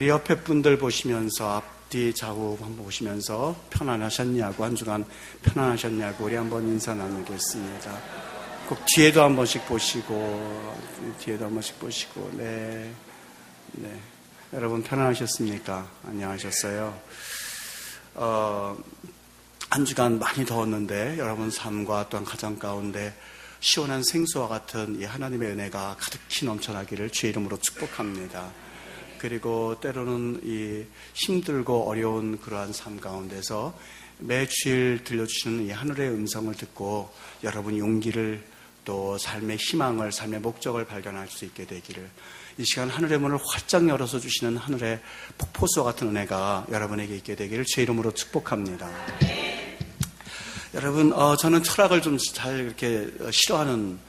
옆에 분들 보시면서 앞뒤 좌우 한번 보시면서 편안하셨냐고, 한 주간 편안하셨냐고 우리 한번 인사 나누겠습니다. 꼭 뒤에도 한 번씩 보시고, 네. 여러분 편안하셨습니까? 안녕하셨어요? 한 주간 많이 더웠는데 여러분 삶과 또한 가정 가운데 시원한 생수와 같은 이 하나님의 은혜가 가득히 넘쳐나기를 주의 이름으로 축복합니다. 그리고 때로는 이 힘들고 어려운 그러한 삶 가운데서 매주일 들려주시는 이 하늘의 음성을 듣고 여러분이 용기를 또 삶의 희망을, 삶의 목적을 발견할 수 있게 되기를, 이 시간 하늘의 문을 활짝 열어서 주시는 하늘의 폭포수와 같은 은혜가 여러분에게 있게 되기를 주의 이름으로 축복합니다. 여러분, 저는 철학을 좀 잘 이렇게 싫어하는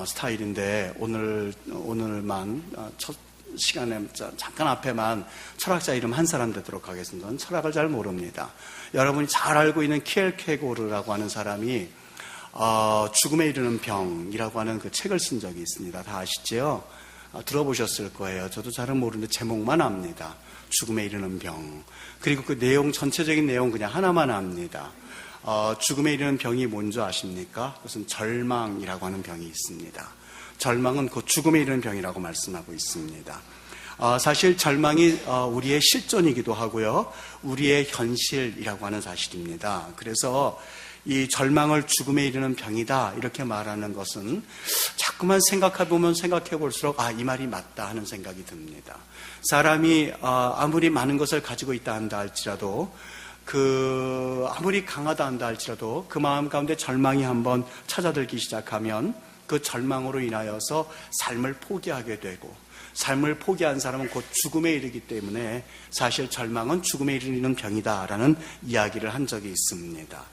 스타일인데 오늘만 첫 시간에 잠깐 앞에만 철학자 이름 한 사람 되도록 하겠습니다. 저는 철학을 잘 모릅니다. 여러분이 잘 알고 있는 키엘케고르라고 하는 사람이 죽음에 이르는 병이라고 하는 그 책을 쓴 적이 있습니다. 다 아시죠? 들어보셨을 거예요. 저도 잘은 모르는데 제목만 압니다. 죽음에 이르는 병. 그리고 그 내용, 전체적인 내용 그냥 하나만 압니다. 죽음에 이르는 병이 뭔지 아십니까? 그것은 절망이라고 하는 병이 있습니다. 절망은 곧 죽음에 이르는 병이라고 말씀하고 있습니다. 사실 절망이 우리의 실존이기도 하고요, 우리의 현실이라고 하는 사실입니다. 그래서 이 절망을 죽음에 이르는 병이다 이렇게 말하는 것은 자꾸만 생각해보면 생각해볼수록 이 말이 맞다 하는 생각이 듭니다. 사람이 아무리 많은 것을 가지고 있다 한다 할지라도, 아무리 강하다 한다 할지라도 그 마음 가운데 절망이 한번 찾아들기 시작하면 그 절망으로 인하여서 삶을 포기하게 되고, 삶을 포기한 사람은 곧 죽음에 이르기 때문에 사실 절망은 죽음에 이르는 병이다라는 이야기를 한 적이 있습니다.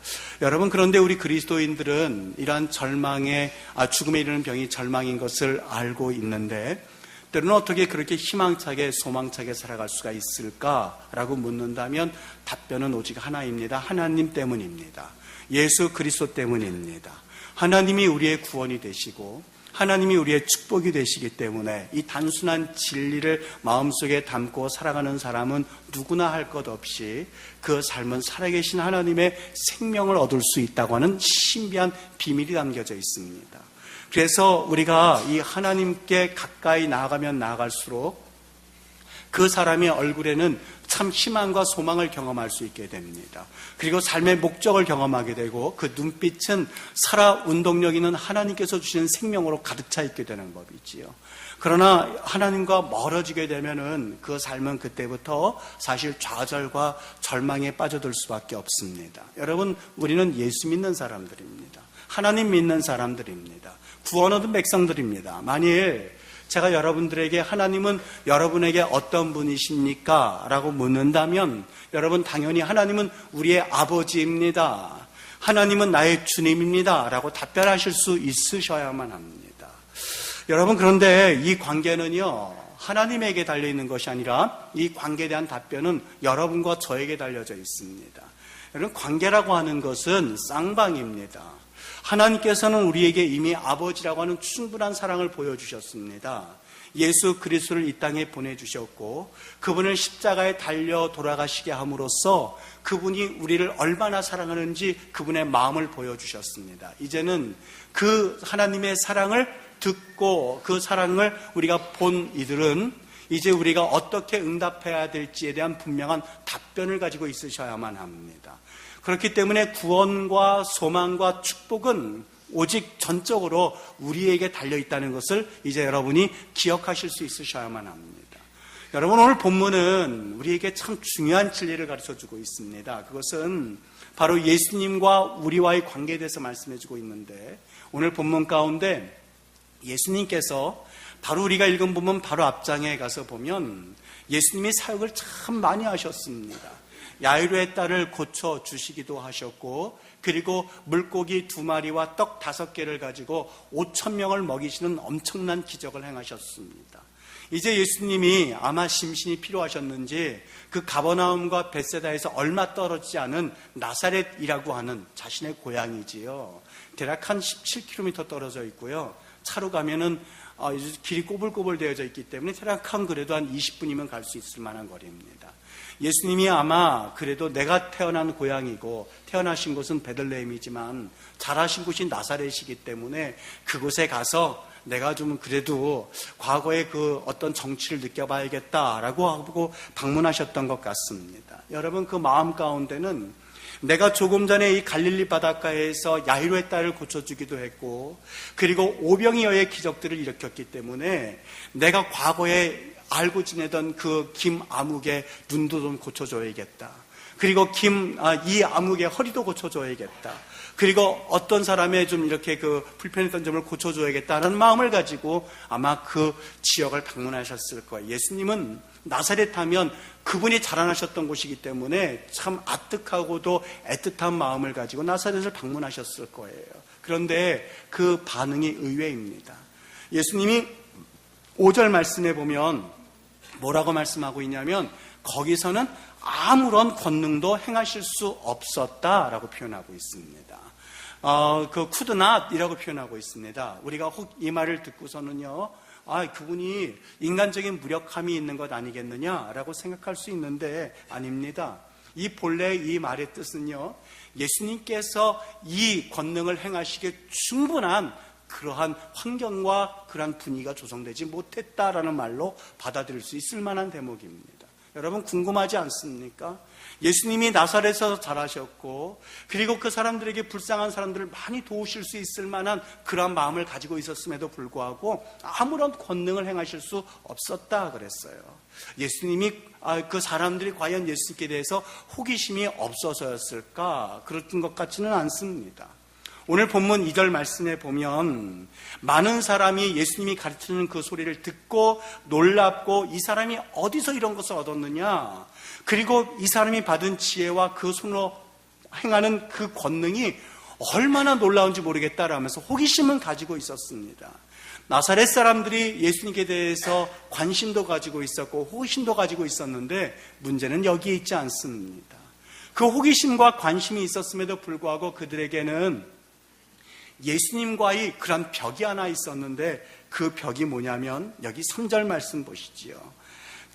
여러분, 그런데 우리 그리스도인들은 이러한 죽음에 이르는 병이 절망인 것을 알고 있는데, 때로는 어떻게 그렇게 희망차게 소망차게 살아갈 수가 있을까라고 묻는다면 답변은 오직 하나입니다. 하나님 때문입니다. 예수 그리스도 때문입니다. 하나님이 우리의 구원이 되시고 하나님이 우리의 축복이 되시기 때문에 이 단순한 진리를 마음속에 담고 살아가는 사람은 누구나 할 것 없이 그 삶은 살아계신 하나님의 생명을 얻을 수 있다고 하는 신비한 비밀이 담겨져 있습니다. 그래서 우리가 이 하나님께 가까이 나아가면 나아갈수록 그 사람의 얼굴에는 참 희망과 소망을 경험할 수 있게 됩니다. 그리고 삶의 목적을 경험하게 되고 그 눈빛은 살아 운동력 있는 하나님께서 주시는 생명으로 가득 차 있게 되는 법이지요. 그러나 하나님과 멀어지게 되면은 그 삶은 그때부터 사실 좌절과 절망에 빠져들 수밖에 없습니다. 여러분, 우리는 예수 믿는 사람들입니다. 하나님 믿는 사람들입니다. 구원 얻은 백성들입니다. 만일 제가 여러분들에게 하나님은 여러분에게 어떤 분이십니까? 라고 묻는다면 여러분 당연히 하나님은 우리의 아버지입니다. 하나님은 나의 주님입니다. 라고 답변하실 수 있으셔야만 합니다. 여러분, 그런데 이 관계는요, 하나님에게 달려있는 것이 아니라 이 관계에 대한 답변은 여러분과 저에게 달려져 있습니다. 여러분, 관계라고 하는 것은 쌍방입니다. 하나님께서는 우리에게 이미 아버지라고 하는 충분한 사랑을 보여주셨습니다. 예수 그리스도를 이 땅에 보내주셨고 그분을 십자가에 달려 돌아가시게 함으로써 그분이 우리를 얼마나 사랑하는지 그분의 마음을 보여주셨습니다. 이제는 그 하나님의 사랑을 듣고 그 사랑을 우리가 본 이들은 이제 우리가 어떻게 응답해야 될지에 대한 분명한 답변을 가지고 있으셔야만 합니다. 그렇기 때문에 구원과 소망과 축복은 오직 전적으로 우리에게 달려있다는 것을 이제 여러분이 기억하실 수 있으셔야만 합니다. 여러분, 오늘 본문은 우리에게 참 중요한 진리를 가르쳐주고 있습니다. 그것은 바로 예수님과 우리와의 관계에 대해서 말씀해주고 있는데, 오늘 본문 가운데 예수님께서 바로 우리가 읽은 본문 바로 앞장에 가서 보면 예수님이 사역을 참 많이 하셨습니다. 야이로의 딸을 고쳐주시기도 하셨고, 그리고 물고기 2마리와 떡 5개를 가지고 5,000명을 먹이시는 엄청난 기적을 행하셨습니다. 이제 예수님이 아마 심신이 필요하셨는지 그 가버나움과 벳세다에서 얼마 떨어지지 않은 나사렛이라고 하는 자신의 고향이지요, 대략 한 17km 떨어져 있고요, 차로 가면은 길이 꼬불꼬불 되어져 있기 때문에 대략 그래도 한 20분이면 갈 수 있을 만한 거리입니다. 예수님이 아마 그래도 내가 태어난 고향이고 태어나신 곳은 베들레헴이지만 자라신 곳이 나사렛이기 때문에 그곳에 가서 내가 좀 그래도 과거의 그 어떤 정치를 느껴봐야겠다라고 하고 방문하셨던 것 같습니다. 여러분, 그 마음 가운데는 내가 조금 전에 이 갈릴리 바닷가에서 야이로의 딸을 고쳐주기도 했고, 그리고 오병이어의 기적들을 일으켰기 때문에 내가 과거에 알고 지내던 그 김아묵의 눈도 좀 고쳐줘야겠다. 그리고 이 아묵의 허리도 고쳐줘야겠다. 그리고 어떤 사람의 좀 이렇게 그 불편했던 점을 고쳐줘야겠다는 마음을 가지고 아마 그 지역을 방문하셨을 거예요. 예수님은 나사렛 하면 그분이 자라나셨던 곳이기 때문에 참 아득하고도 애틋한 마음을 가지고 나사렛을 방문하셨을 거예요. 그런데 그 반응이 의외입니다. 예수님이 5절 말씀에 보면 뭐라고 말씀하고 있냐면 거기서는 아무런 권능도 행하실 수 없었다라고 표현하고 있습니다. 그 could not이라고 표현하고 있습니다. 우리가 혹 이 말을 듣고서는요, 그분이 인간적인 무력함이 있는 것 아니겠느냐라고 생각할 수 있는데 아닙니다. 이 본래 이 말의 뜻은요, 예수님께서 이 권능을 행하시기에 충분한 그러한 환경과 그러한 분위기가 조성되지 못했다라는 말로 받아들일 수 있을 만한 대목입니다. 여러분, 궁금하지 않습니까? 예수님이 나사렛에서 자라셨고, 그리고 그 사람들에게 불쌍한 사람들을 많이 도우실 수 있을 만한 그러한 마음을 가지고 있었음에도 불구하고 아무런 권능을 행하실 수 없었다 그랬어요. 예수님이 그 사람들이 과연 예수님께 대해서 호기심이 없어서였을까? 그런 것 같지는 않습니다. 오늘 본문 2절 말씀에 보면 많은 사람이 예수님이 가르치는 그 소리를 듣고 놀랍고 이 사람이 어디서 이런 것을 얻었느냐, 그리고 이 사람이 받은 지혜와 그 손으로 행하는 그 권능이 얼마나 놀라운지 모르겠다라면서 호기심은 가지고 있었습니다. 나사렛 사람들이 예수님께 대해서 관심도 가지고 있었고 호기심도 가지고 있었는데 문제는 여기에 있지 않습니다. 그 호기심과 관심이 있었음에도 불구하고 그들에게는 예수님과의 그런 벽이 하나 있었는데 그 벽이 뭐냐면 여기 3절 말씀 보시지요.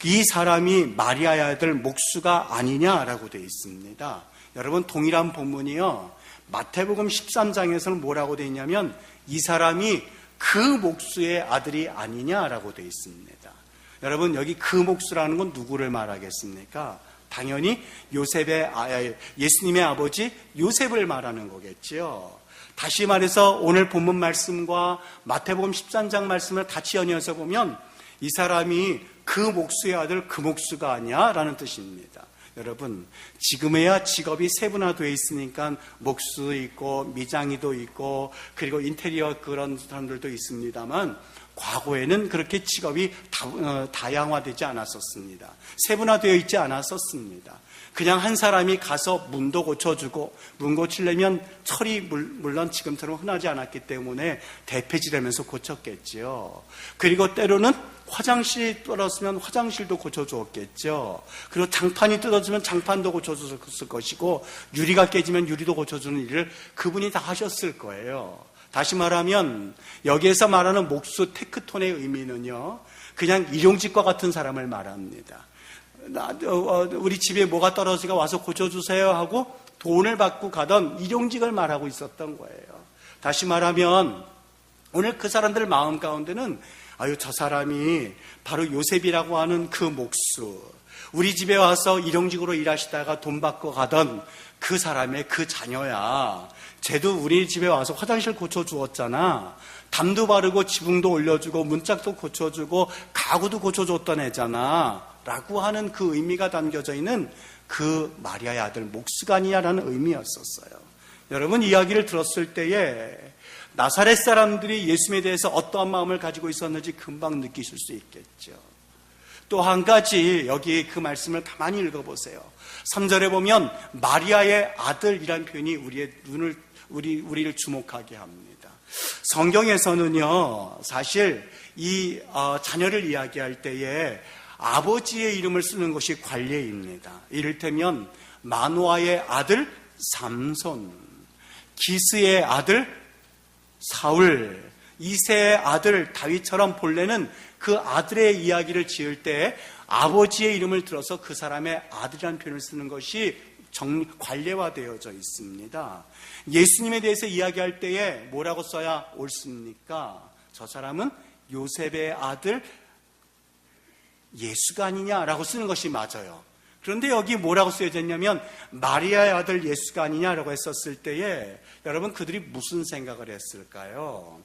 이 사람이 마리아의 아들 목수가 아니냐라고 되어 있습니다. 여러분, 동일한 본문이요, 마태복음 13장에서는 뭐라고 되어 있냐면 이 사람이 그 목수의 아들이 아니냐라고 되어 있습니다. 여러분, 여기 그 목수라는 건 누구를 말하겠습니까? 당연히 예수님의 아버지 요셉을 말하는 거겠지요. 다시 말해서 오늘 본문 말씀과 마태복음 13장 말씀을 같이 연이어서 보면 이 사람이 그 목수의 아들 그 목수가 아니야라는 뜻입니다. 여러분, 지금에야 직업이 세분화되어 있으니까 목수 있고 미장이도 있고 그리고 인테리어 그런 사람들도 있습니다만 과거에는 그렇게 직업이 다양화되지 않았었습니다. 세분화되어 있지 않았었습니다. 그냥 한 사람이 가서 문도 고쳐주고, 문 고치려면 철이 물론 지금처럼 흔하지 않았기 때문에 대패질하면서 고쳤겠지요. 그리고 때로는 화장실이 떨어졌으면 화장실도 고쳐주었겠죠. 그리고 장판이 뜯어지면 장판도 고쳐줬을 것이고, 유리가 깨지면 유리도 고쳐주는 일을 그분이 다 하셨을 거예요. 다시 말하면 여기에서 말하는 목수 테크톤의 의미는요, 그냥 일용직과 같은 사람을 말합니다. 우리 집에 뭐가 떨어지가 와서 고쳐주세요 하고 돈을 받고 가던 일용직을 말하고 있었던 거예요. 다시 말하면 오늘 그 사람들 마음 가운데는 저 사람이 바로 요셉이라고 하는 그 목수, 우리 집에 와서 일용직으로 일하시다가 돈 받고 가던 그 사람의 그 자녀야. 쟤도 우리 집에 와서 화장실 고쳐주었잖아. 담도 바르고 지붕도 올려주고 문짝도 고쳐주고 가구도 고쳐줬던 애잖아 라고 하는 그 의미가 담겨져 있는 그 마리아의 아들 목수가 아니냐라는 의미였었어요. 여러분, 이야기를 들었을 때에 나사렛 사람들이 예수님에 대해서 어떠한 마음을 가지고 있었는지 금방 느끼실 수 있겠죠. 또 한 가지 여기 그 말씀을 가만히 읽어보세요. 3절에 보면 마리아의 아들이라는 표현이 우리를 주목하게 합니다. 성경에서는요, 사실 이 자녀를 이야기할 때에 아버지의 이름을 쓰는 것이 관례입니다. 이를테면 마노아의 아들 삼손, 기스의 아들 사울, 이새의 아들 다윗처럼 본래는 그 아들의 이야기를 지을 때 아버지의 이름을 들어서 그 사람의 아들이라는 표현을 쓰는 것이 관례화되어져 있습니다. 예수님에 대해서 이야기할 때에 뭐라고 써야 옳습니까? 저 사람은 요셉의 아들 예수가 아니냐라고 쓰는 것이 맞아요. 그런데 여기 뭐라고 쓰여져 있냐면 마리아의 아들 예수가 아니냐라고 했었을 때에 여러분 그들이 무슨 생각을 했을까요?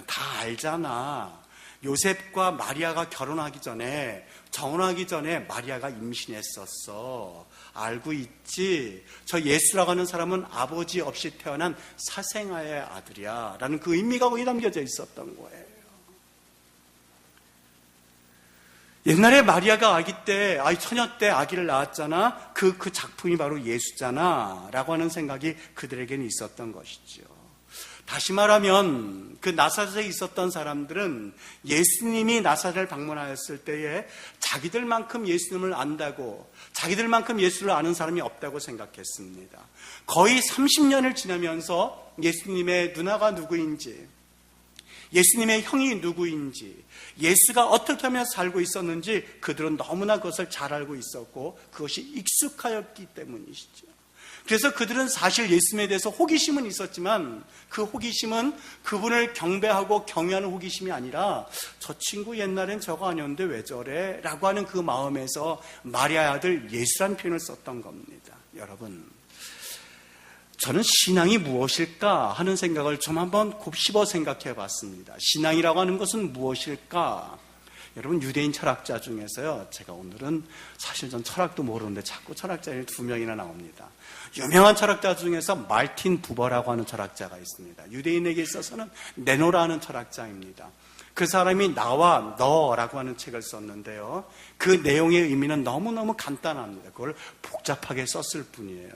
다 알잖아. 요셉과 마리아가 결혼하기 전에, 정혼하기 전에 마리아가 임신했었어. 알고 있지. 저 예수라고 하는 사람은 아버지 없이 태어난 사생아의 아들이야 라는 그 의미가 거기 담겨져 있었던 거예요. 옛날에 마리아가 아기 때, 처녀 때 아기를 낳았잖아. 그 작품이 바로 예수잖아 라고 하는 생각이 그들에게는 있었던 것이죠. 다시 말하면 그 나사렛에 있었던 사람들은 예수님이 나사렛을 방문하였을 때에 자기들만큼 예수님을 안다고, 자기들만큼 예수를 아는 사람이 없다고 생각했습니다. 거의 30년을 지나면서 예수님의 누나가 누구인지, 예수님의 형이 누구인지, 예수가 어떻게 하며 살고 있었는지 그들은 너무나 그것을 잘 알고 있었고 그것이 익숙하였기 때문이시죠. 그래서 그들은 사실 예수님에 대해서 호기심은 있었지만 그 호기심은 그분을 경배하고 경외하는 호기심이 아니라 저 친구 옛날엔 저거 아니었는데 왜 저래? 라고 하는 그 마음에서 마리아의 아들 예수라는 표현을 썼던 겁니다. 여러분, 저는 신앙이 무엇일까 하는 생각을 좀 한번 곱씹어 생각해 봤습니다. 신앙이라고 하는 것은 무엇일까? 여러분, 유대인 철학자 중에서요, 제가 오늘은 사실 전 철학도 모르는데 자꾸 철학자들이 2명이나 나옵니다. 유명한 철학자 중에서 말틴 부버라고 하는 철학자가 있습니다. 유대인에게 있어서는 네노라는 철학자입니다. 그 사람이 나와 너라고 하는 책을 썼는데요, 그 내용의 의미는 너무너무 간단합니다. 그걸 복잡하게 썼을 뿐이에요.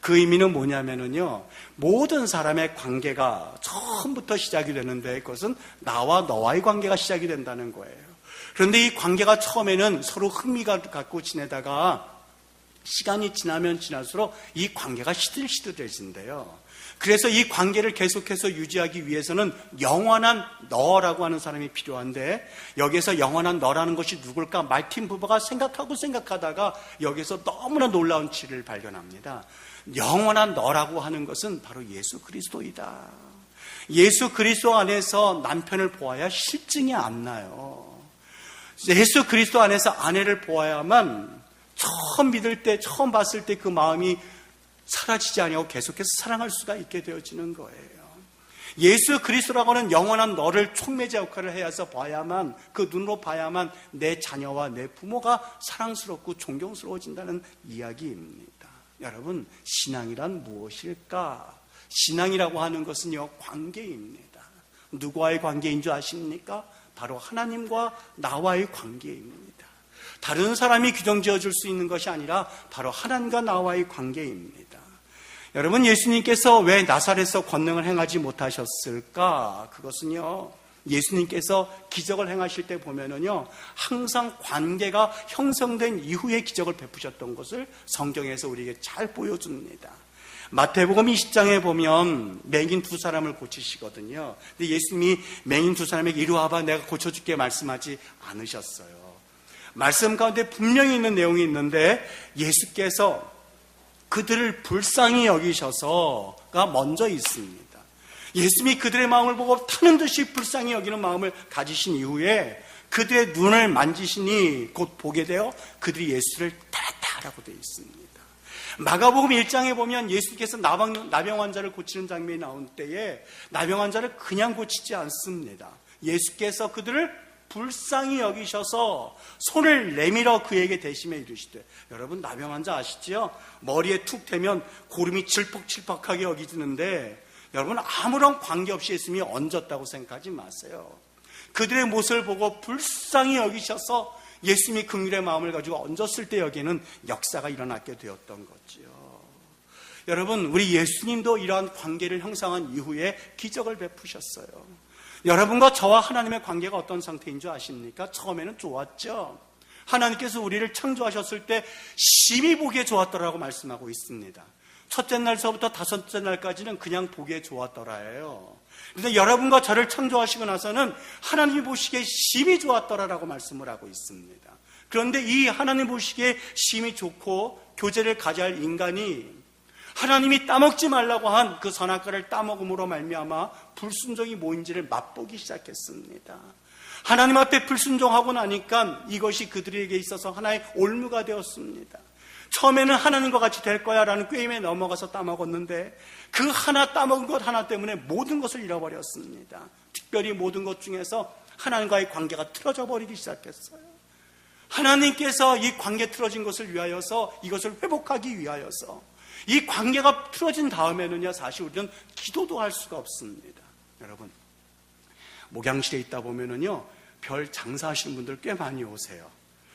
그 의미는 뭐냐면요, 모든 사람의 관계가 처음부터 시작이 되는데 그것은 나와 너와의 관계가 시작이 된다는 거예요. 그런데 이 관계가 처음에는 서로 흥미가 갖고 지내다가 시간이 지나면 지날수록 이 관계가 시들시들해진대요. 그래서 이 관계를 계속해서 유지하기 위해서는 영원한 너라고 하는 사람이 필요한데, 여기에서 영원한 너라는 것이 누굴까? 말틴 부버가 생각하다가 여기서 너무나 놀라운 치를 발견합니다. 영원한 너라고 하는 것은 바로 예수 그리스도이다. 예수 그리스도 안에서 남편을 보아야 실증이 안 나요. 예수 그리스도 안에서 아내를 보아야만 처음 믿을 때, 처음 봤을 때 그 마음이 사라지지 아니하고 계속해서 사랑할 수가 있게 되어지는 거예요. 예수 그리스도라고 하는 영원한 너를 촉매자 역할을 해서 봐야만, 그 눈으로 봐야만 내 자녀와 내 부모가 사랑스럽고 존경스러워진다는 이야기입니다. 여러분, 신앙이란 무엇일까? 신앙이라고 하는 것은요, 관계입니다. 누구와의 관계인 줄 아십니까? 바로 하나님과 나와의 관계입니다. 다른 사람이 규정 지어줄 수 있는 것이 아니라 바로 하나님과 나와의 관계입니다. 여러분, 예수님께서 왜 나사렛에서 권능을 행하지 못하셨을까? 그것은요, 예수님께서 기적을 행하실 때 보면은요, 항상 관계가 형성된 이후에 기적을 베푸셨던 것을 성경에서 우리에게 잘 보여줍니다. 마태복음 20장에 보면 맹인 2사람을 고치시거든요. 근데 예수님이 맹인 2사람에게 이리 와봐, 내가 고쳐줄게 말씀하지 않으셨어요. 말씀 가운데 분명히 있는 내용이 있는데, 예수께서 그들을 불쌍히 여기셔서가 먼저 있습니다. 예수님이 그들의 마음을 보고 타는 듯이 불쌍히 여기는 마음을 가지신 이후에 그들의 눈을 만지시니 곧 보게 되어 그들이 예수를 따랐다라고 되어 있습니다. 마가복음 1장에 보면 예수께서 나병 환자를 고치는 장면이 나온 때에 나병 환자를 그냥 고치지 않습니다. 예수께서 그들을 불쌍히 여기셔서 손을 내밀어 그에게 대심에 이르시되, 여러분 나병 환자 아시죠? 머리에 툭 대면 고름이 질퍽질퍽하게 여기지는데, 여러분 아무런 관계없이 예수님이 얹었다고 생각하지 마세요. 그들의 모습을 보고 불쌍히 여기셔서 예수님이 긍휼의 마음을 가지고 얹었을 때 여기에는 역사가 일어나게 되었던 거지요. 여러분, 우리 예수님도 이러한 관계를 형성한 이후에 기적을 베푸셨어요. 여러분과 저와 하나님의 관계가 어떤 상태인 줄 아십니까? 처음에는 좋았죠. 하나님께서 우리를 창조하셨을 때 심히 보기에 좋았더라고 말씀하고 있습니다. 첫째 날서부터 다섯째 날까지는 그냥 보기에 좋았더라예요. 그런데 여러분과 저를 창조하시고 나서는 하나님이 보시기에 심히 좋았더라라고 말씀을 하고 있습니다. 그런데 이 하나님 보시기에 심히 좋고 교제를 가져야 할 인간이 하나님이 따먹지 말라고 한 그 선악과를 따먹음으로 말미암아 불순종이 뭐인지를 맛보기 시작했습니다. 하나님 앞에 불순종하고 나니까 이것이 그들에게 있어서 하나의 올무가 되었습니다. 처음에는 하나님과 같이 될 거야 라는 꾀임에 넘어가서 따먹었는데 그 하나 따먹은 것 하나 때문에 모든 것을 잃어버렸습니다. 특별히 모든 것 중에서 하나님과의 관계가 틀어져 버리기 시작했어요. 하나님께서 이 관계 틀어진 것을 위하여서 이것을 회복하기 위하여서 이 관계가 틀어진 다음에는요, 사실 우리는 기도도 할 수가 없습니다. 여러분, 목양실에 있다 보면은요, 별 장사하시는 분들 꽤 많이 오세요.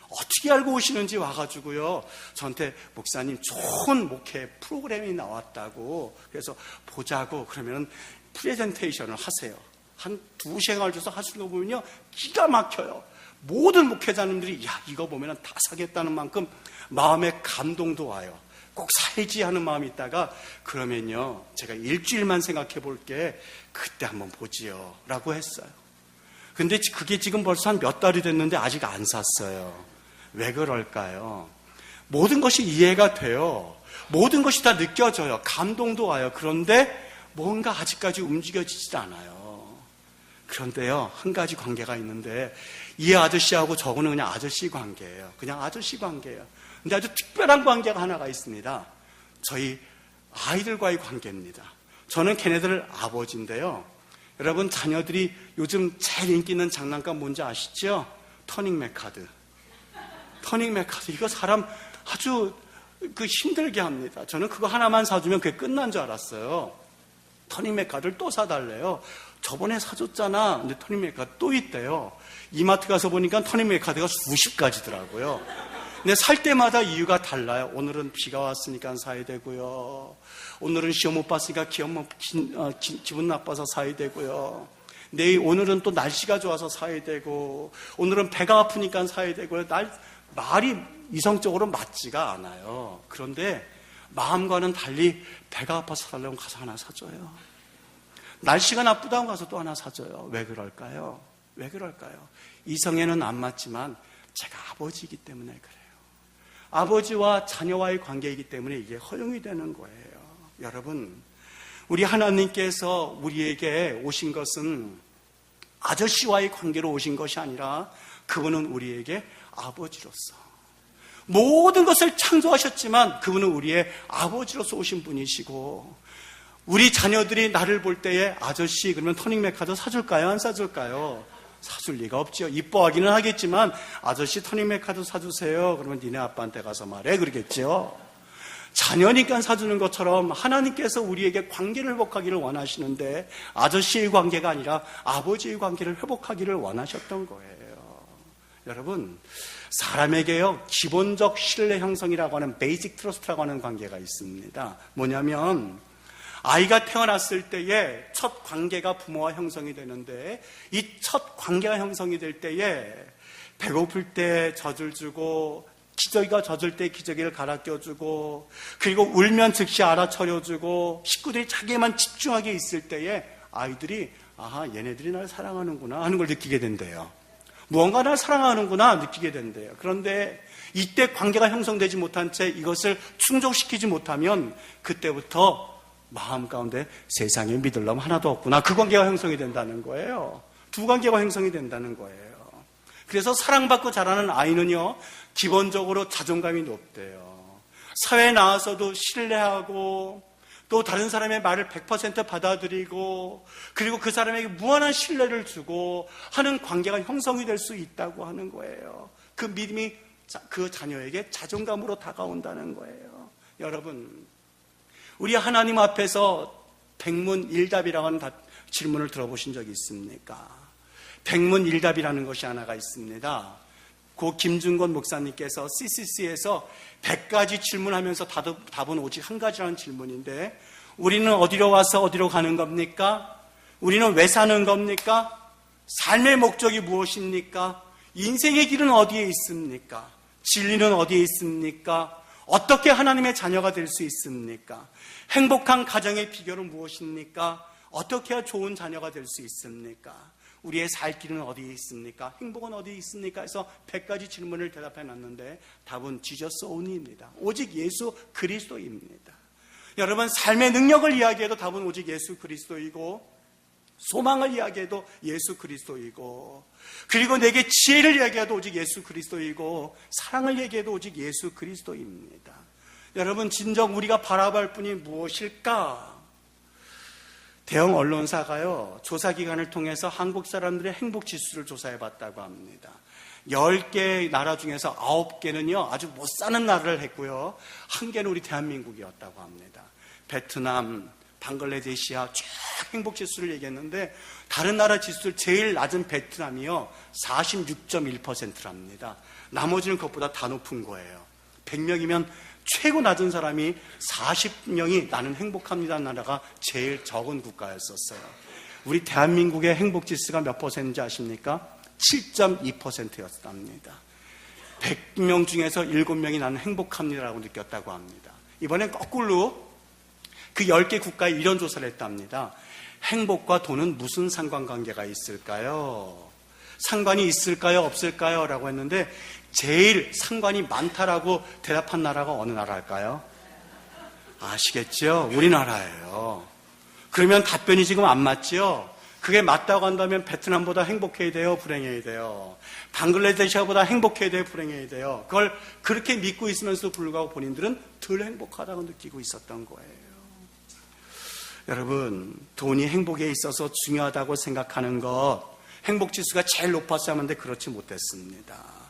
어떻게 알고 오시는지 와가지고요, 저한테 목사님 좋은 목회 프로그램이 나왔다고, 그래서 보자고 그러면은 프레젠테이션을 하세요. 한 2시간을 줘서 하시는 거 보면요, 기가 막혀요. 모든 목회자님들이 야, 이거 보면은 다 사겠다는 만큼 마음에 감동도 와요. 꼭 살지 하는 마음이 있다가 그러면요, 제가 일주일만 생각해 볼게, 그때 한번 보지요 라고 했어요. 근데 그게 지금 벌써 한 몇 달이 됐는데 아직 안 샀어요. 왜 그럴까요? 모든 것이 이해가 돼요. 모든 것이 다 느껴져요. 감동도 와요. 그런데 뭔가 아직까지 움직여지질 않아요. 그런데요, 한 가지 관계가 있는데 이 아저씨하고 저거는 그냥 아저씨 관계예요. 그냥 아저씨 관계예요. 근데 아주 특별한 관계가 하나가 있습니다. 저희 아이들과의 관계입니다. 저는 걔네들 아버지인데요. 여러분, 자녀들이 요즘 제일 인기 있는 장난감 뭔지 아시죠? 터닝맥 카드. 터닝맥 카드. 이거 사람 아주 힘들게 합니다. 저는 그거 하나만 사주면 그게 끝난 줄 알았어요. 터닝맥 카드를 또 사달래요. 저번에 사줬잖아. 근데 터닝맥 카드 또 있대요. 이마트 가서 보니까 터닝맥 카드가 수십 가지더라고요. 근데 살 때마다 이유가 달라요. 오늘은 비가 왔으니까 사야 되고요. 오늘은 시험 못 봤으니까 기분 나빠서 사야 되고요. 오늘은 또 날씨가 좋아서 사야 되고, 오늘은 배가 아프니까 사야 되고요. 말이 이성적으로 맞지가 않아요. 그런데 마음과는 달리 배가 아파서 사려면 가서 하나 사줘요. 날씨가 나쁘다고 가서 또 하나 사줘요. 왜 그럴까요? 왜 그럴까요? 이성에는 안 맞지만 제가 아버지이기 때문에 그래요. 아버지와 자녀와의 관계이기 때문에 이게 허용이 되는 거예요. 여러분, 우리 하나님께서 우리에게 오신 것은 아저씨와의 관계로 오신 것이 아니라 그분은 우리에게 아버지로서 모든 것을 창조하셨지만 그분은 우리의 아버지로서 오신 분이시고, 우리 자녀들이 나를 볼 때에 아저씨 그러면 터닝맥 카드 사줄까요? 안 사줄까요? 사줄 리가 없죠. 이뻐하기는 하겠지만 아저씨 터닝맥 카드 사주세요. 그러면 니네 아빠한테 가서 말해 그러겠죠. 자녀니까 사주는 것처럼 하나님께서 우리에게 관계를 회복하기를 원하시는데 아저씨의 관계가 아니라 아버지의 관계를 회복하기를 원하셨던 거예요. 여러분, 사람에게요, 기본적 신뢰 형성이라고 하는 베이직 트러스트라고 하는 관계가 있습니다. 뭐냐면 아이가 태어났을 때에 첫 관계가 부모와 형성이 되는데, 이 첫 관계가 형성이 될 때에 배고플 때 젖을 주고, 기저귀가 젖을 때 기저귀를 갈아 껴주고, 그리고 울면 즉시 알아차려주고, 식구들이 자기에만 집중하게 있을 때에 아이들이 아하, 얘네들이 날 사랑하는구나 하는 걸 느끼게 된대요. 무언가 날 사랑하는구나 느끼게 된대요. 그런데 이때 관계가 형성되지 못한 채 이것을 충족시키지 못하면 그때부터 마음 가운데 세상에 믿을 놈 하나도 없구나, 그 관계가 형성이 된다는 거예요. 두 관계가 형성이 된다는 거예요. 그래서 사랑받고 자라는 아이는요, 기본적으로 자존감이 높대요. 사회에 나와서도 신뢰하고, 또 다른 사람의 말을 100% 받아들이고, 그리고 그 사람에게 무한한 신뢰를 주고 하는 관계가 형성이 될 수 있다고 하는 거예요. 그 믿음이 그 자녀에게 자존감으로 다가온다는 거예요. 여러분, 우리 하나님 앞에서 백문일답이라고 하는 질문을 들어보신 적이 있습니까? 백문일답이라는 것이 하나가 있습니다. 고 김준건 목사님께서 CCC에서 100가지 질문하면서 답은 오직 한 가지라는 질문인데, 우리는 어디로 와서 어디로 가는 겁니까? 우리는 왜 사는 겁니까? 삶의 목적이 무엇입니까? 인생의 길은 어디에 있습니까? 진리는 어디에 있습니까? 어떻게 하나님의 자녀가 될 수 있습니까? 행복한 가정의 비결은 무엇입니까? 어떻게 해야 좋은 자녀가 될 수 있습니까? 우리의 살 길은 어디에 있습니까? 행복은 어디에 있습니까? 해서 100가지 질문을 대답해 놨는데 답은 지저스 온리입니다. 오직 예수 그리스도입니다. 여러분, 삶의 능력을 이야기해도 답은 오직 예수 그리스도이고, 소망을 이야기해도 예수 그리스도이고, 그리고 내게 지혜를 이야기해도 오직 예수 그리스도이고, 사랑을 얘기해도 오직 예수 그리스도입니다. 여러분, 진정 우리가 바라볼 분이 무엇일까? 대형 언론사가요, 조사기관을 통해서 한국 사람들의 행복지수를 조사해봤다고 합니다. 10개 나라 중에서 9개는요 아주 못 사는 나라를 했고요, 1개는 우리 대한민국이었다고 합니다. 베트남, 방글라데시아 쭉 행복지수를 얘기했는데, 다른 나라 지수를 제일 낮은 베트남이요 46.1%랍니다. 나머지는 그것보다 다 높은 거예요. 100명이면 최고 낮은 사람이 40명이 나는 행복합니다는 나라가 제일 적은 국가였었어요. 우리 대한민국의 행복지수가 몇 퍼센트인지 아십니까? 7.2%였답니다. 100명 중에서 7명이 나는 행복합니다라고 느꼈다고 합니다. 이번엔 거꾸로 그 10개 국가에 이런 조사를 했답니다. 행복과 돈은 무슨 상관관계가 있을까요? 상관이 있을까요? 없을까요? 라고 했는데 제일 상관이 많다라고 대답한 나라가 어느 나라일까요? 아시겠죠? 우리나라예요. 그러면 답변이 지금 안 맞죠? 그게 맞다고 한다면 베트남보다 행복해야 돼요? 불행해야 돼요? 방글라데시아보다 행복해야 돼요? 불행해야 돼요? 그걸 그렇게 믿고 있으면서도 불구하고 본인들은 덜 행복하다고 느끼고 있었던 거예요. 여러분, 돈이 행복에 있어서 중요하다고 생각하는 것, 행복지수가 제일 높았어야 하는데 그렇지 못했습니다.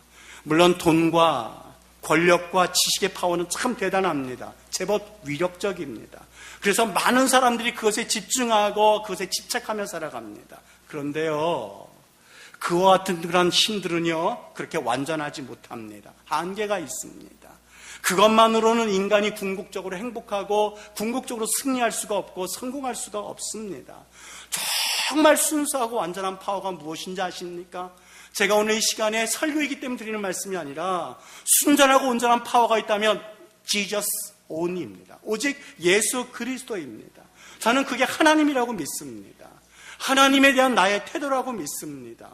물론 돈과 권력과 지식의 파워는 참 대단합니다. 제법 위력적입니다. 그래서 많은 사람들이 그것에 집중하고 그것에 집착하며 살아갑니다. 그런데요, 그와 같은 그런 힘들은요 그렇게 완전하지 못합니다. 한계가 있습니다. 그것만으로는 인간이 궁극적으로 행복하고 궁극적으로 승리할 수가 없고 성공할 수가 없습니다. 정말 순수하고 완전한 파워가 무엇인지 아십니까? 제가 오늘 이 시간에 설교이기 때문에 드리는 말씀이 아니라 순전하고 온전한 파워가 있다면 Jesus only입니다. 오직 예수 그리스도입니다. 저는 그게 하나님이라고 믿습니다. 하나님에 대한 나의 태도라고 믿습니다.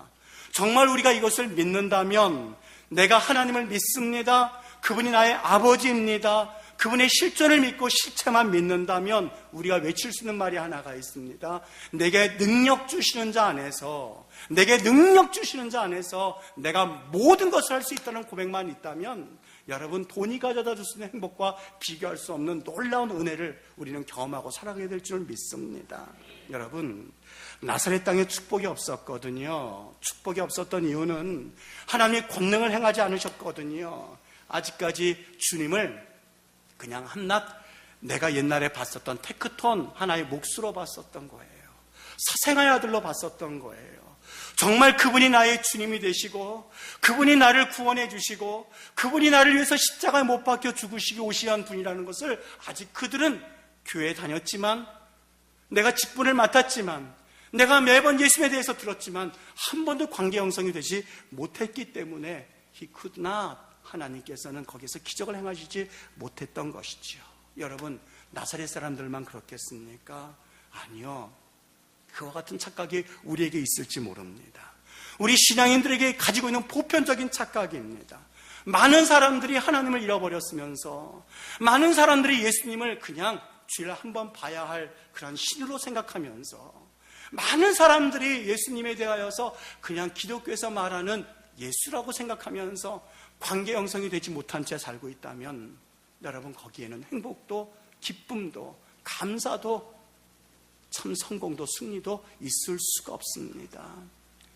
정말 우리가 이것을 믿는다면, 내가 하나님을 믿습니다, 그분이 나의 아버지입니다, 그분의 실존을 믿고 실체만 믿는다면 우리가 외칠 수 있는 말이 하나가 있습니다. 내게 능력 주시는 자 안에서, 내게 능력 주시는 자 안에서 내가 모든 것을 할 수 있다는 고백만 있다면, 여러분, 돈이 가져다 줄 수 있는 행복과 비교할 수 없는 놀라운 은혜를 우리는 경험하고 살아가게 될 줄 믿습니다. 여러분, 나사렛 땅에 축복이 없었거든요. 축복이 없었던 이유는 하나님이 권능을 행하지 않으셨거든요. 아직까지 주님을 그냥 한낱 내가 옛날에 봤었던 테크톤 하나의 몫으로 봤었던 거예요. 사생아의 아들로 봤었던 거예요. 정말 그분이 나의 주님이 되시고, 그분이 나를 구원해 주시고, 그분이 나를 위해서 십자가에 못 박혀 죽으시기 오시한 분이라는 것을 아직 그들은 교회에 다녔지만, 내가 직분을 맡았지만, 내가 매번 예수님에 대해서 들었지만 한 번도 관계 형성이 되지 못했기 때문에 He could not, 하나님께서는 거기서 기적을 행하시지 못했던 것이죠. 여러분, 나사렛 사람들만 그렇겠습니까? 아니요. 그와 같은 착각이 우리에게 있을지 모릅니다. 우리 신앙인들에게 가지고 있는 보편적인 착각입니다. 많은 사람들이 하나님을 잃어버렸으면서, 많은 사람들이 예수님을 그냥 주일 한번 봐야 할 그런 신으로 생각하면서, 많은 사람들이 예수님에 대하여서 그냥 기독교에서 말하는 예수라고 생각하면서 관계 형성이 되지 못한 채 살고 있다면, 여러분, 거기에는 행복도 기쁨도 감사도 참 성공도 승리도 있을 수가 없습니다.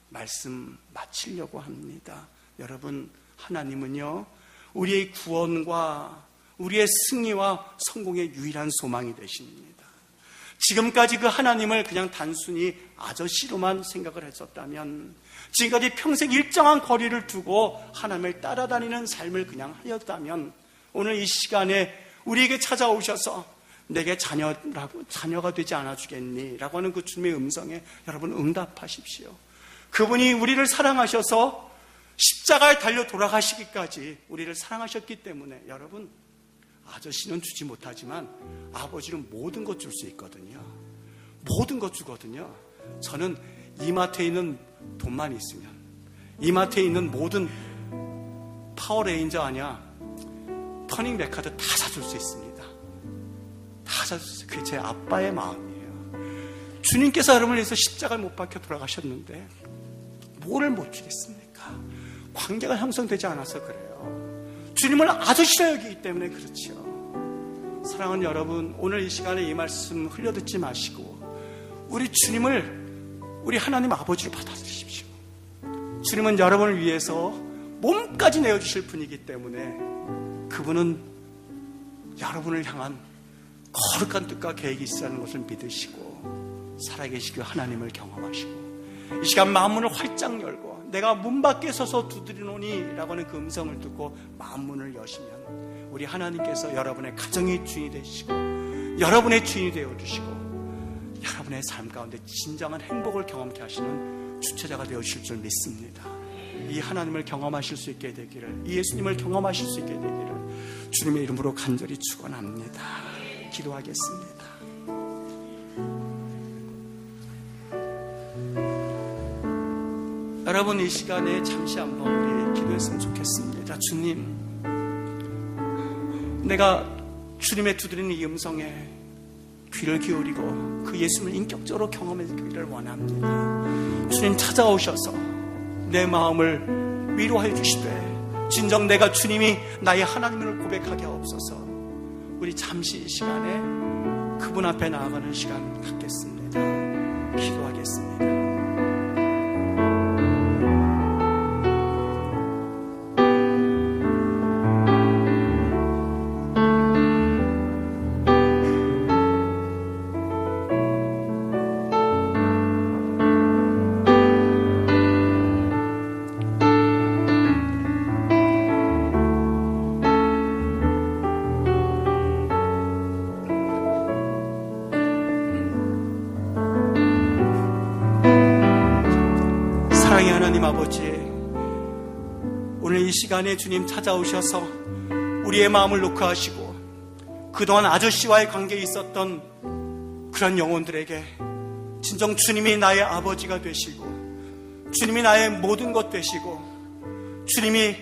말씀 마치려고 합니다. 여러분, 하나님은요 우리의 구원과 우리의 승리와 성공의 유일한 소망이 되십니다. 지금까지 그 하나님을 그냥 단순히 아저씨로만 생각을 했었다면, 지금까지 평생 일정한 거리를 두고 하나님을 따라다니는 삶을 그냥 하였다면, 오늘 이 시간에 우리에게 찾아오셔서 내게 자녀가 되지 않아 주겠니? 라고 하는 그 주님의 음성에 여러분 응답하십시오. 그분이 우리를 사랑하셔서 십자가에 달려 돌아가시기까지 우리를 사랑하셨기 때문에, 여러분, 아저씨는 주지 못하지만 아버지는 모든 것 줄 수 있거든요. 모든 것 주거든요. 저는 이마트에 있는 돈만 있으면, 이마트에 있는 모든 파워레인저 아니야, 터닝 메카드 다 사줄 수 있습니다. 다 사줄 수 있어요. 그게 제 아빠의 마음이에요. 주님께서 여러분을 위해서 십자가를 못 박혀 돌아가셨는데 뭐를 못 주겠습니까? 관계가 형성되지 않아서 그래요. 주님을 아주 싫어 여기기 때문에 그렇죠. 사랑하는 여러분, 오늘 이 시간에 이 말씀 흘려듣지 마시고 우리 주님을, 우리 하나님 아버지를 받아들이십시오. 주님은 여러분을 위해서 몸까지 내어주실 분이기 때문에 그분은 여러분을 향한 거룩한 뜻과 계획이 있으라는 것을 믿으시고 살아계시고 하나님을 경험하시고 이 시간 마음문을 활짝 열고 내가 문 밖에 서서 두드리노니 라고 하는 그 음성을 듣고 마음문을 여시면 우리 하나님께서 여러분의 가정의 주인이 되시고 여러분의 주인이 되어주시고 여러분의 삶 가운데 진정한 행복을 경험케 하시는 주체자가 되어주실 줄 믿습니다. 이 하나님을 경험하실 수 있게 되기를, 이 예수님을 경험하실 수 있게 되기를 주님의 이름으로 간절히 축원합니다. 기도하겠습니다. 여러분, 이 시간에 잠시 한번 우리 기도했으면 좋겠습니다. 주님, 내가 주님의 두드리는 이 음성에 귀를 기울이고 그 예수님을 인격적으로 경험하기를 원합니다. 주님 찾아오셔서 내 마음을 위로해 주시되 진정 내가 주님이 나의 하나님을 고백하게 하옵소서. 우리 잠시 이 시간에 그분 앞에 나아가는 시간 갖겠습니다. 기도하겠습니다. 하나님 아버지, 오늘 이 시간에 주님 찾아오셔서 우리의 마음을 녹화하시고 그동안 아저씨와의 관계에 있었던 그런 영혼들에게 진정 주님이 나의 아버지가 되시고 주님이 나의 모든 것 되시고 주님이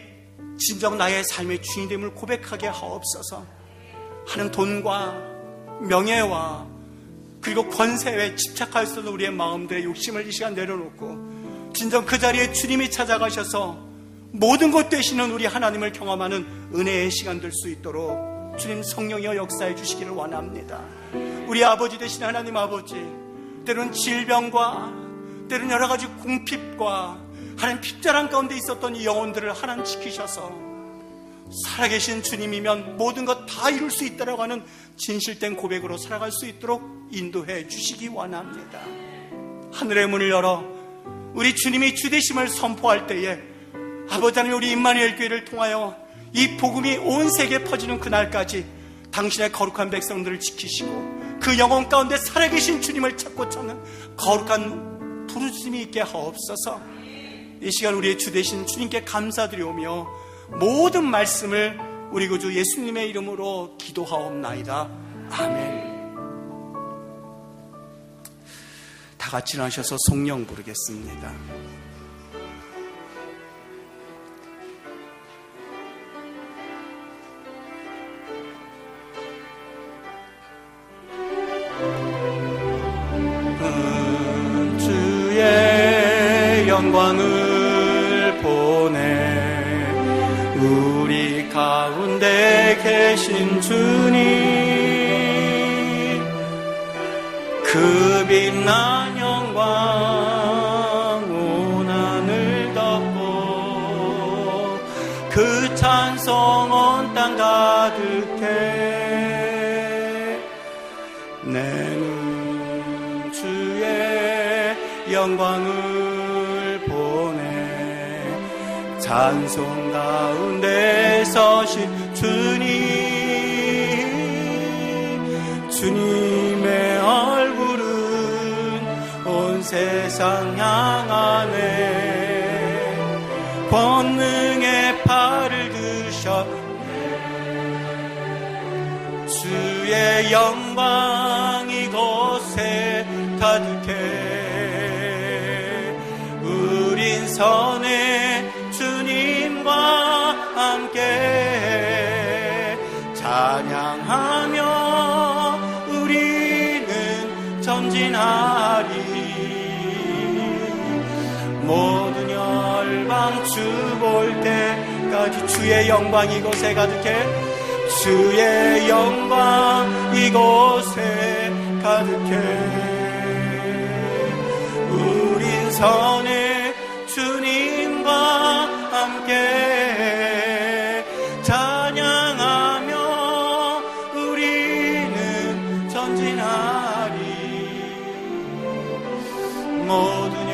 진정 나의 삶의 주인됨을 고백하게 하옵소서. 하는 돈과 명예와 그리고 권세에 집착할 수 있는 우리의 마음들의 욕심을 이 시간 내려놓고 진정 그 자리에 주님이 찾아가셔서 모든 것 되시는 우리 하나님을 경험하는 은혜의 시간 될 수 있도록 주님 성령이여 역사해 주시기를 원합니다. 우리 아버지 되신 하나님 아버지, 때로는 질병과 때로는 여러 가지 궁핍과 하나님 핍자란 가운데 있었던 이 영혼들을 하나님 지키셔서 살아계신 주님이면 모든 것 다 이룰 수 있다라고 하는 진실된 고백으로 살아갈 수 있도록 인도해 주시기 원합니다. 하늘의 문을 열어 우리 주님이 주되심을 선포할 때에 아버지 하나님, 우리 임마누엘 교회를 통하여 이 복음이 온 세계에 퍼지는 그날까지 당신의 거룩한 백성들을 지키시고 그 영혼 가운데 살아계신 주님을 찾고 찾는 거룩한 부르심이 있게 하옵소서. 이 시간 우리의 주되신 주님께 감사드리오며 모든 말씀을 우리 구주 예수님의 이름으로 기도하옵나이다. 아멘. 다 같이 일어나셔서 성령 부르겠습니다. 주의 영광을 보내 우리 가운데 계신 주님, 그 빛난 영광 온 하늘 덮고 그 찬송 온 땅 가득해. 내는 주의 영광을 보내 찬송 가운데 서신 주님, 주님의 얼굴은 온 세상 향하네. 권능의 팔을 드셨네. 주의 영광 이곳에 가득해. 우린 선의 주님과 함께 찬양하며 우리는 전진하리. 모든 열방 주 볼 때까지 주의 영광 이곳에 가득해. 주의 영광 이곳에 가득해. 우린 선의 주님과 함께 찬양하며 우리는 전진하리. 모든